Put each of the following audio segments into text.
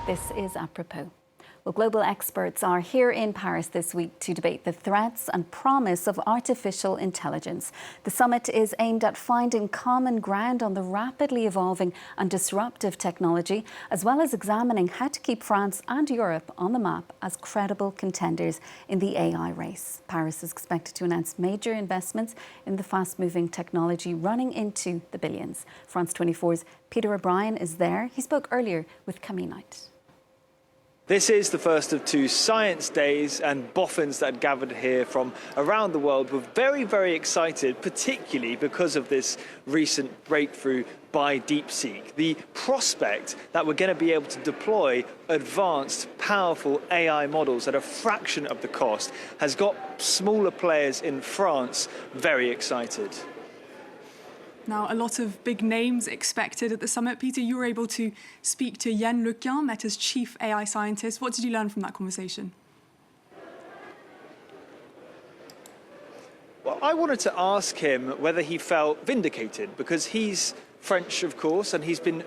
This is Apropos. Well, global experts are here in Paris this week to debate the threats and promise of artificial intelligence. The summit is aimed at finding common ground on the rapidly evolving and disruptive technology, as well as examining how to keep France and Europe on the map as credible contenders in the AI race. Paris is expected to announce major investments in the fast-moving technology running into the billions. France 24's Peter O'Brien is there. He spoke earlier with Camille Knight. This is the first of two science days, and boffins that gathered here from around the world were very, very excited, particularly because of this recent breakthrough by DeepSeek. The prospect that we're going to be able to deploy advanced, powerful AI models at a fraction of the cost has got smaller players in France very excited. Now, a lot of big names expected at the summit. Peter, you were able to speak to Yann LeCun, Meta's chief AI scientist. What did you learn from that conversation? Well, I wanted to ask him whether he felt vindicated, because he's French, of course, and he's been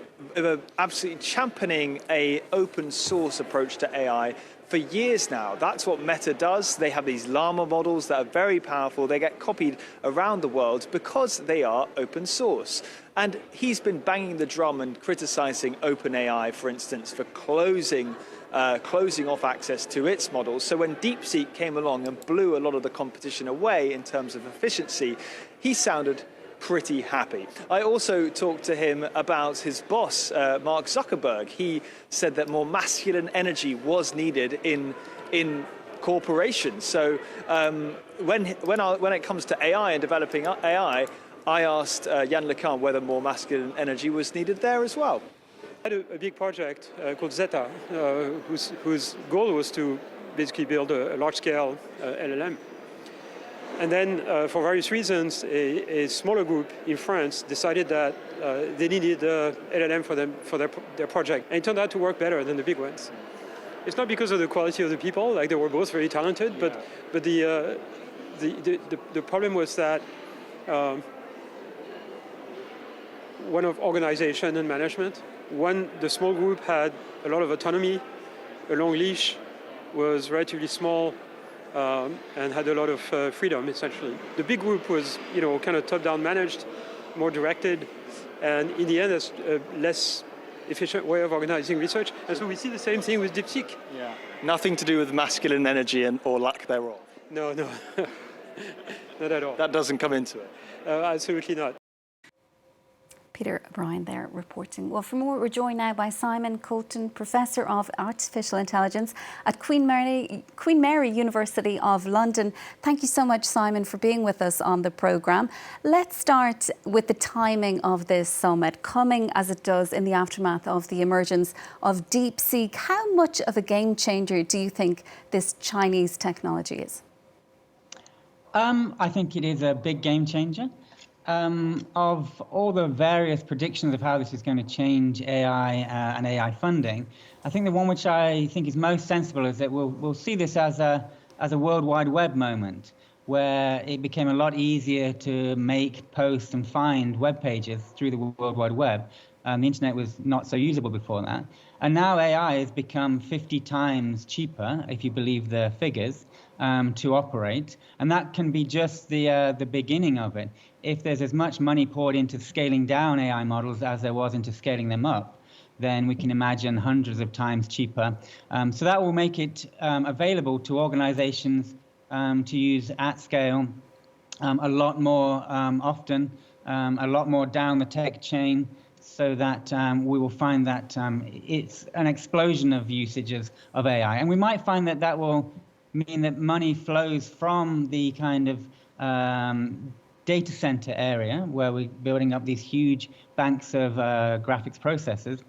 absolutely championing an open source approach to AI for years now. That's what Meta does. They have these llama models that are very powerful. They get copied around the world because they are open source. And he's been banging the drum and criticizing OpenAI, for instance, for closing off access to its models. So when DeepSeek came along and blew a lot of the competition away in terms of efficiency, he sounded pretty happy. I also talked to him about his boss, Mark Zuckerberg. He said that more masculine energy was needed in corporations. So when it comes to AI and developing AI, I asked Yann LeCun whether more masculine energy was needed there as well. I had a big project called Zeta, whose goal was to basically build a large-scale LLM. And then, for various reasons, a smaller group in France decided that they needed LLM for their project. And it turned out to work better than the big ones. It's not because of the quality of the people, like they were both very talented, but the problem was that one of organization and management. One, the small group had a lot of autonomy, a long leash, was relatively small, and had a lot of freedom, essentially. The big group was, kind of top-down managed, more directed, and in the end, that's a less efficient way of organizing research. And so we see the same thing with DeepSeek. Yeah. Nothing to do with masculine energy or lack thereof. No, not at all. That doesn't come into it. Absolutely not. Peter O'Brien there reporting. Well, for more, we're joined now by Simon Colton, Professor of Artificial Intelligence at Queen Mary University of London. Thank you so much, Simon, for being with us on the programme. Let's start with the timing of this summit, coming as it does in the aftermath of the emergence of DeepSeek. How much of a game changer do you think this Chinese technology is? I think it is a big game changer. Of all the various predictions of how this is going to change AI and AI funding, I think the one which I think is most sensible is that we'll see this as a World Wide Web moment, where it became a lot easier to make, post, and find web pages through the World Wide Web. The internet was not so usable before that. And now AI has become 50 times cheaper, if you believe the figures, to operate. And that can be just the beginning of it. If there's as much money poured into scaling down AI models as there was into scaling them up, then we can imagine hundreds of times cheaper. So that will make it available to organizations to use at scale a lot more often, a lot more down the tech chain, so that we will find that it's an explosion of usages of AI. And we might find that that will mean that money flows from the kind of data center area, where we're building up these huge banks of graphics processors,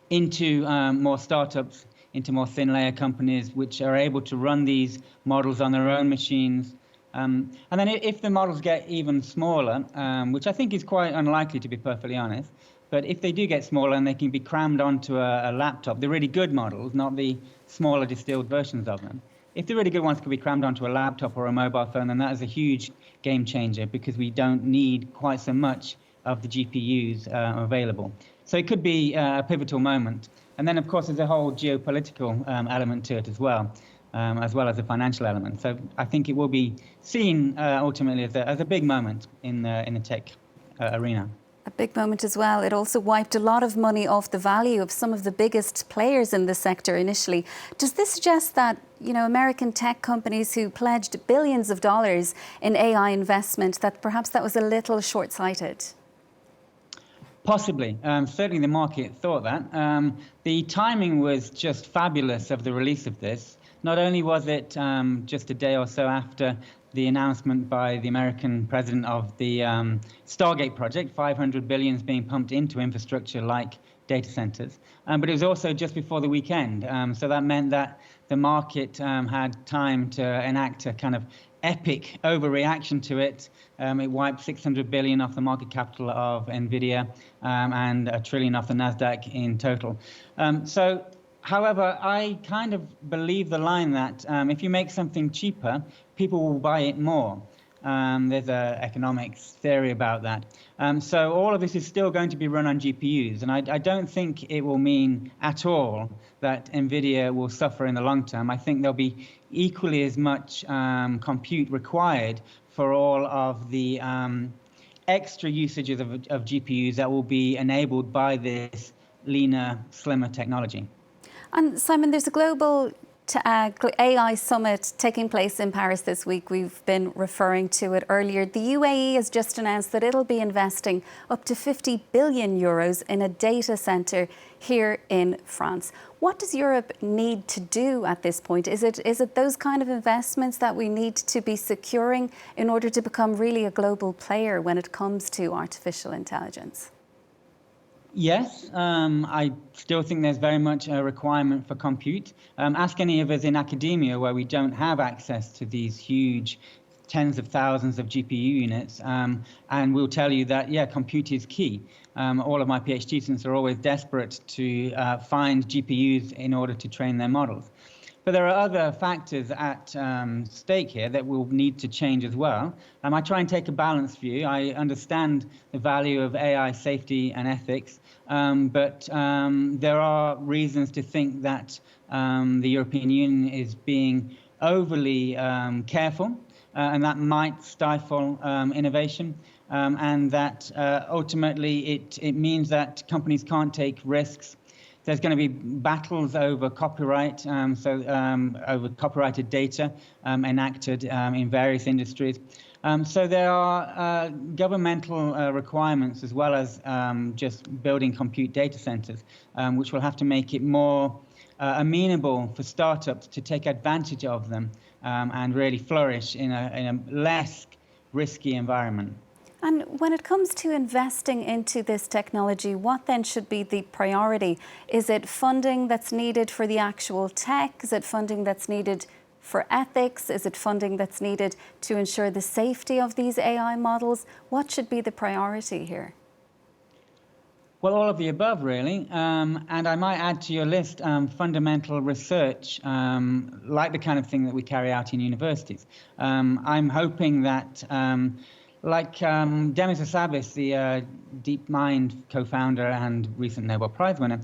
into more startups, into more thin layer companies, which are able to run these models on their own machines. And then if the models get even smaller, which I think is quite unlikely, to be perfectly honest, but if they do get smaller and they can be crammed onto a laptop, the really good models, not the smaller distilled versions of them, if the really good ones could be crammed onto a laptop or a mobile phone, then that is a huge game changer, because we don't need quite so much of the GPUs available. So it could be a pivotal moment. And then, of course, there's a whole geopolitical element to it as well as a financial element. So I think it will be seen ultimately as a big moment in the tech arena. A big moment as well. It also wiped a lot of money off the value of some of the biggest players in the sector initially. Does this suggest that, American tech companies who pledged billions of dollars in AI investment, that perhaps that was a little short-sighted? Possibly. Certainly the market thought that. The timing was just fabulous of the release of this. Not only was it just a day or so after the announcement by the American president of the Stargate project, 500 billion is being pumped into infrastructure like data centers, but it was also just before the weekend. So that meant that the market had time to enact a kind of epic overreaction to it. It wiped 600 billion off the market capital of NVIDIA and $1 trillion off the NASDAQ in total. However, I kind of believe the line that if you make something cheaper, people will buy it more. There's an economics theory about that. So all of this is still going to be run on GPUs, and I don't think it will mean at all that NVIDIA will suffer in the long term. I think there'll be equally as much compute required for all of the extra usages of GPUs that will be enabled by this leaner, slimmer technology. And Simon, there's a global AI summit taking place in Paris this week. We've been referring to it earlier. The UAE has just announced that it'll be investing up to 50 billion euros in a data centre here in France. What does Europe need to do at this point? Is it those kind of investments that we need to be securing in order to become really a global player when it comes to artificial intelligence? Yes, I still think there's very much a requirement for compute. Ask any of us in academia where we don't have access to these huge tens of thousands of GPU units, and we'll tell you that, yeah, compute is key. All of my PhD students are always desperate to find GPUs in order to train their models. But there are other factors at stake here that will need to change as well. I try and take a balanced view. I understand the value of AI safety and ethics, but there are reasons to think that the European Union is being overly careful, and that might stifle innovation, and that ultimately it means that companies can't take risks. There's going to be battles over copyright, over copyrighted data enacted in various industries. So there are governmental requirements as well as just building compute data centers, which will have to make it more amenable for startups to take advantage of them and really flourish in a less risky environment. And when it comes to investing into this technology, what then should be the priority? Is it funding that's needed for the actual tech? Is it funding that's needed for ethics? Is it funding that's needed to ensure the safety of these AI models? What should be the priority here? Well, all of the above, really. And I might add to your list fundamental research, like the kind of thing that we carry out in universities. I'm hoping that like Demis Hassabis, the DeepMind co-founder and recent Nobel Prize winner,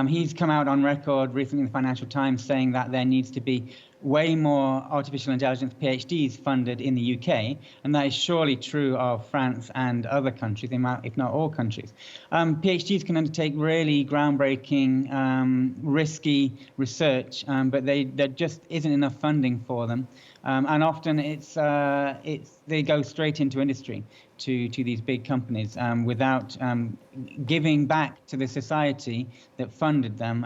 he's come out on record recently in the Financial Times saying that there needs to be way more artificial intelligence PhDs funded in the UK, and that is surely true of France and other countries, if not all countries. PhDs can undertake really groundbreaking, risky research, but there just isn't enough funding for them. And often they go straight into industry to these big companies without giving back to the society that funded them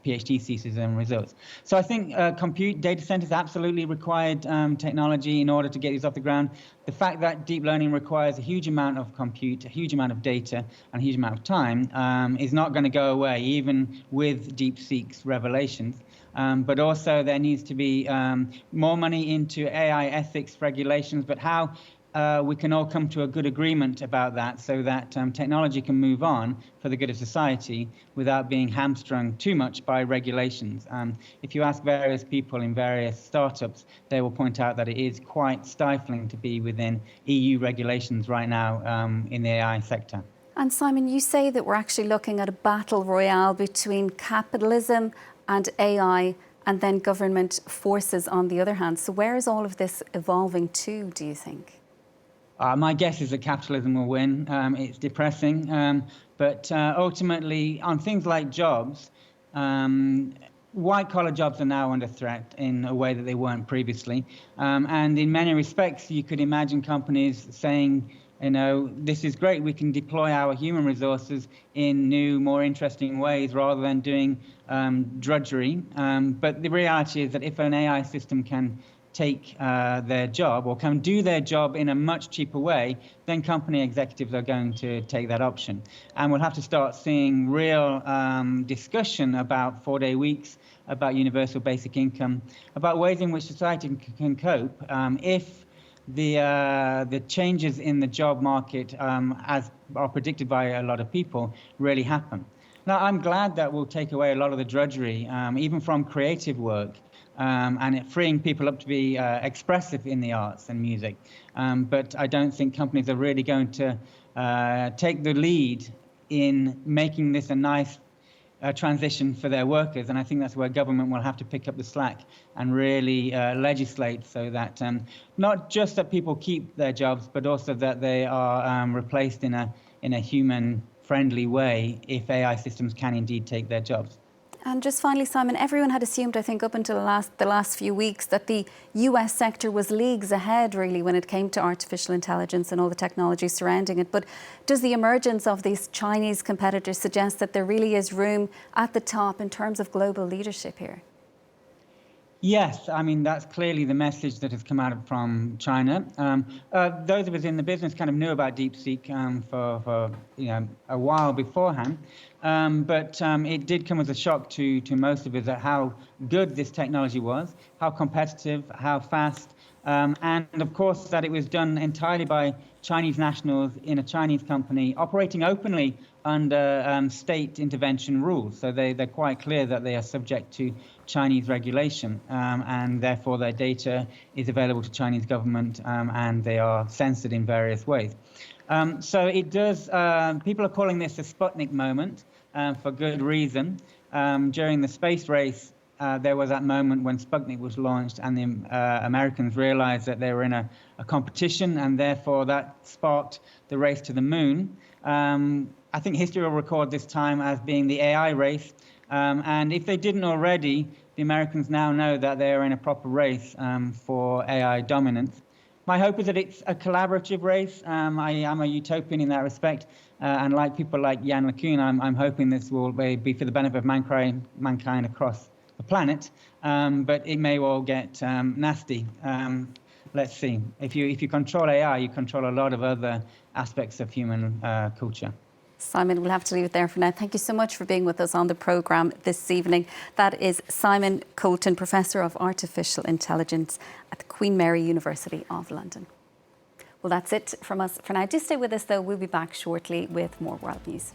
PhD theses and results. So I think compute data centers absolutely required technology in order to get these off the ground. The fact that deep learning requires a huge amount of compute, a huge amount of data, and a huge amount of time is not going to go away, even with DeepSeek's revelations. But also there needs to be more money into AI ethics regulations, but how we can all come to a good agreement about that so that technology can move on for the good of society without being hamstrung too much by regulations. If you ask various people in various startups, they will point out that it is quite stifling to be within EU regulations right now in the AI sector. And Simon, you say that we're actually looking at a battle royale between capitalism and AI and then government forces on the other hand. So where is all of this evolving to, do you think? My guess is that capitalism will win. It's depressing, but ultimately, on things like jobs, white-collar jobs are now under threat in a way that they weren't previously. And in many respects, you could imagine companies saying, this is great, we can deploy our human resources in new, more interesting ways rather than doing drudgery. But the reality is that if an AI system can take their job or can do their job in a much cheaper way, then company executives are going to take that option. And we'll have to start seeing real discussion about 4-day weeks, about universal basic income, about ways in which society can cope if the changes in the job market, as are predicted by a lot of people, really happen. Now, I'm glad that we'll take away a lot of the drudgery, even from creative work, and freeing people up to be expressive in the arts and music. But I don't think companies are really going to take the lead in making this a nice transition for their workers. And I think that's where government will have to pick up the slack and really legislate so that not just that people keep their jobs, but also that they are replaced in a human-friendly way if AI systems can indeed take their jobs. And just finally, Simon, everyone had assumed, I think, up until the last few weeks that the US sector was leagues ahead, really, when it came to artificial intelligence and all the technology surrounding it. But does the emergence of these Chinese competitors suggest that there really is room at the top in terms of global leadership here? Yes, I mean, that's clearly the message that has come out from China. Those of us in the business kind of knew about DeepSeek for a while beforehand, but it did come as a shock to most of us at how good this technology was, how competitive, how fast, and of course that it was done entirely by Chinese nationals in a Chinese company operating openly under state intervention rules. So they're quite clear that they are subject to Chinese regulation, and therefore their data is available to Chinese government, and they are censored in various ways. So it does, people are calling this a Sputnik moment for good reason. During the space race, there was that moment when Sputnik was launched and the Americans realized that they were in a competition, and therefore that sparked the race to the moon. I think history will record this time as being the AI race. And if they didn't already, the Americans now know that they are in a proper race for AI dominance. My hope is that it's a collaborative race. I am a utopian in that respect. And like people like Yann LeCun, I'm hoping this will be for the benefit of mankind across the planet. But it may well get nasty. Let's see. If you control AI, you control a lot of other aspects of human culture. Simon, we'll have to leave it there for now. Thank you so much for being with us on the programme this evening. That is Simon Colton, Professor of Artificial Intelligence at the Queen Mary University of London. Well, that's it from us for now. Do stay with us, though. We'll be back shortly with more world news.